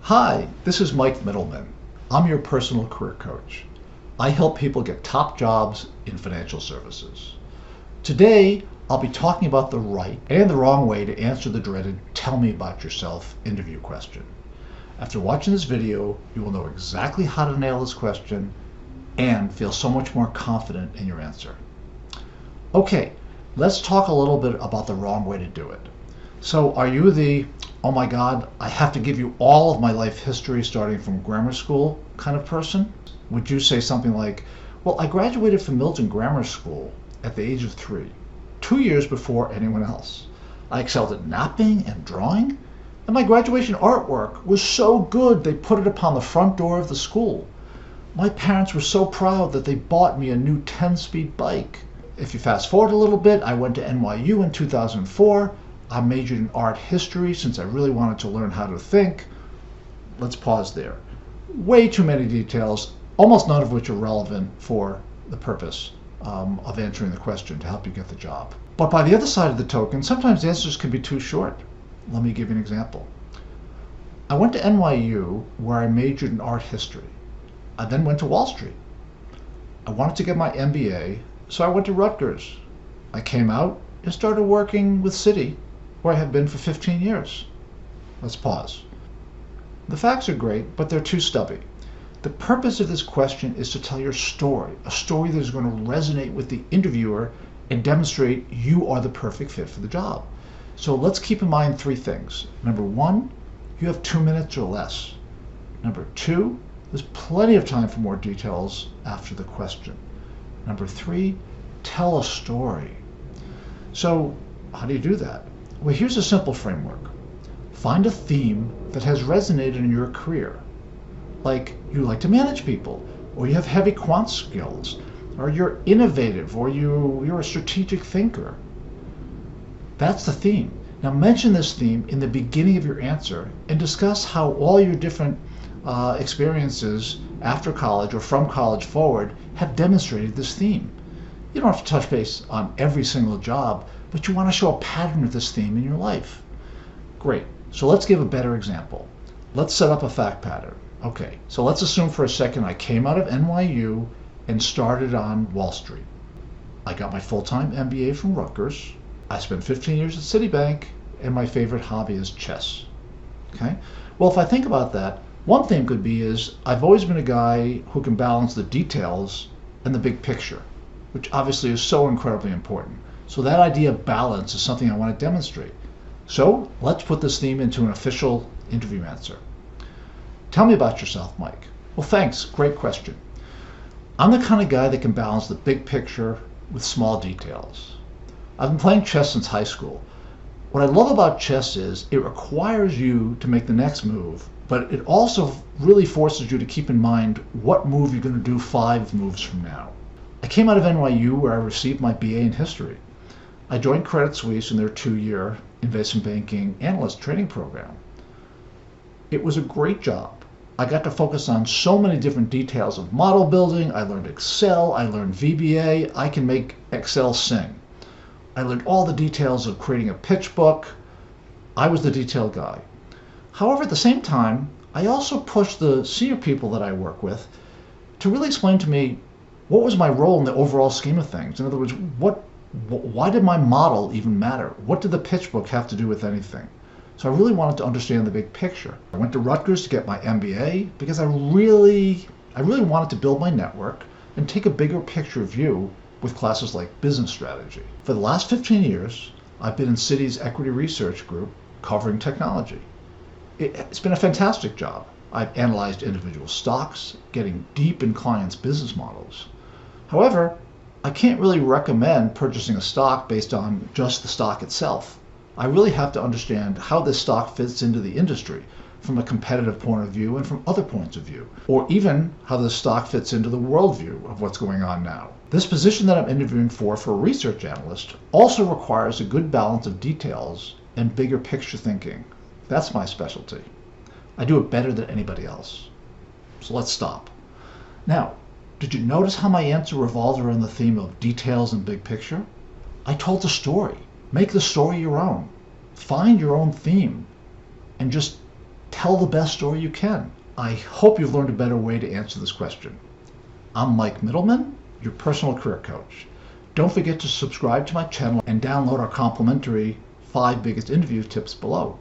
Hi, this is Mike Middleman. I'm your personal career coach. I help people get top jobs in financial services. Today, I'll be talking about the right and the wrong way to answer the dreaded "tell me about yourself" interview question. After watching this video, you will know exactly how to nail this question and feel so much more confident in your answer. Okay, let's talk a little bit about the wrong way to do it. So are you the, "oh my God, I have to give you all of my life history starting from grammar school" kind of person? Would you say something like, "well, I graduated from Milton Grammar School at the age of 3, 2 years before anyone else. I excelled at napping and drawing, and my graduation artwork was so good they put it upon the front door of the school. My parents were so proud that they bought me a new 10-speed bike." If you fast forward a little bit, I went to NYU in 2004. I majored in art history since I really wanted to learn how to think. Let's pause there. Way too many details, almost none of which are relevant for the purpose of answering the question to help you get the job. But by the other side of the token, sometimes the answers can be too short. Let me give you an example. I went to NYU where I majored in art history. I then went to Wall Street. I wanted to get my MBA, so I went to Rutgers. I came out and started working with Citi, where I have been for 15 years. Let's pause. The facts are great, but they're too stubby. The purpose of this question is to tell your story, a story that is going to resonate with the interviewer and demonstrate you are the perfect fit for the job. So let's keep in mind 3 things. Number 1, you have 2 minutes or less. Number 2, there's plenty of time for more details after the question. Number 3, tell a story. So how do you do that? Well, here's a simple framework. Find a theme that has resonated in your career. Like you like to manage people, or you have heavy quant skills, or you're innovative, or you're a strategic thinker. That's the theme. Now mention this theme in the beginning of your answer and discuss how all your different experiences after college or from college forward have demonstrated this theme. You don't have to touch base on every single job, but you want to show a pattern of this theme in your life. Great. So let's give a better example. Let's set up a fact pattern. Okay, so let's assume for a second I came out of NYU and started on Wall Street. I got my full-time MBA from Rutgers. I spent 15 years at Citibank, and my favorite hobby is chess. Okay? Well, if I think about that, one thing could be is I've always been a guy who can balance the details and the big picture, which obviously is so incredibly important. So that idea of balance is something I want to demonstrate. So let's put this theme into an official interview answer. Tell me about yourself, Mike. Well, thanks. Great question. I'm the kind of guy that can balance the big picture with small details. I've been playing chess since high school. What I love about chess is it requires you to make the next move, but it also really forces you to keep in mind what move you're going to do 5 moves from now. I came out of NYU where I received my BA in history. I joined Credit Suisse in their 2-year investment banking analyst training program. It was a great job. I got to focus on so many different details of model building. I learned Excel, I learned VBA, I can make Excel sing. I learned all the details of creating a pitch book. I was the detail guy. However, at the same time, I also pushed the senior people that I work with to really explain to me what was my role in the overall scheme of things. In other words, why did my model even matter? What did the pitch book have to do with anything? So I really wanted to understand the big picture. I went to Rutgers to get my MBA because I really wanted to build my network and take a bigger picture view with classes like business strategy. For the last 15 years, I've been in Citi's equity research group covering technology. It's been a fantastic job. I've analyzed individual stocks, getting deep in clients' business models. However, I can't really recommend purchasing a stock based on just the stock itself. I really have to understand how this stock fits into the industry from a competitive point of view and from other points of view, or even how this stock fits into the worldview of what's going on now. This position that I'm interviewing for a research analyst also requires a good balance of details and bigger picture thinking. That's my specialty. I do it better than anybody else. So let's stop. Now, did you notice how my answer revolved around the theme of details and big picture? I told the story. Make the story your own. Find your own theme and just Tell the best story you can. I hope you've learned a better way to answer this question. I'm Mike Middleman, your personal career coach. Don't forget to subscribe to my channel and download our complimentary 5 biggest interview tips below.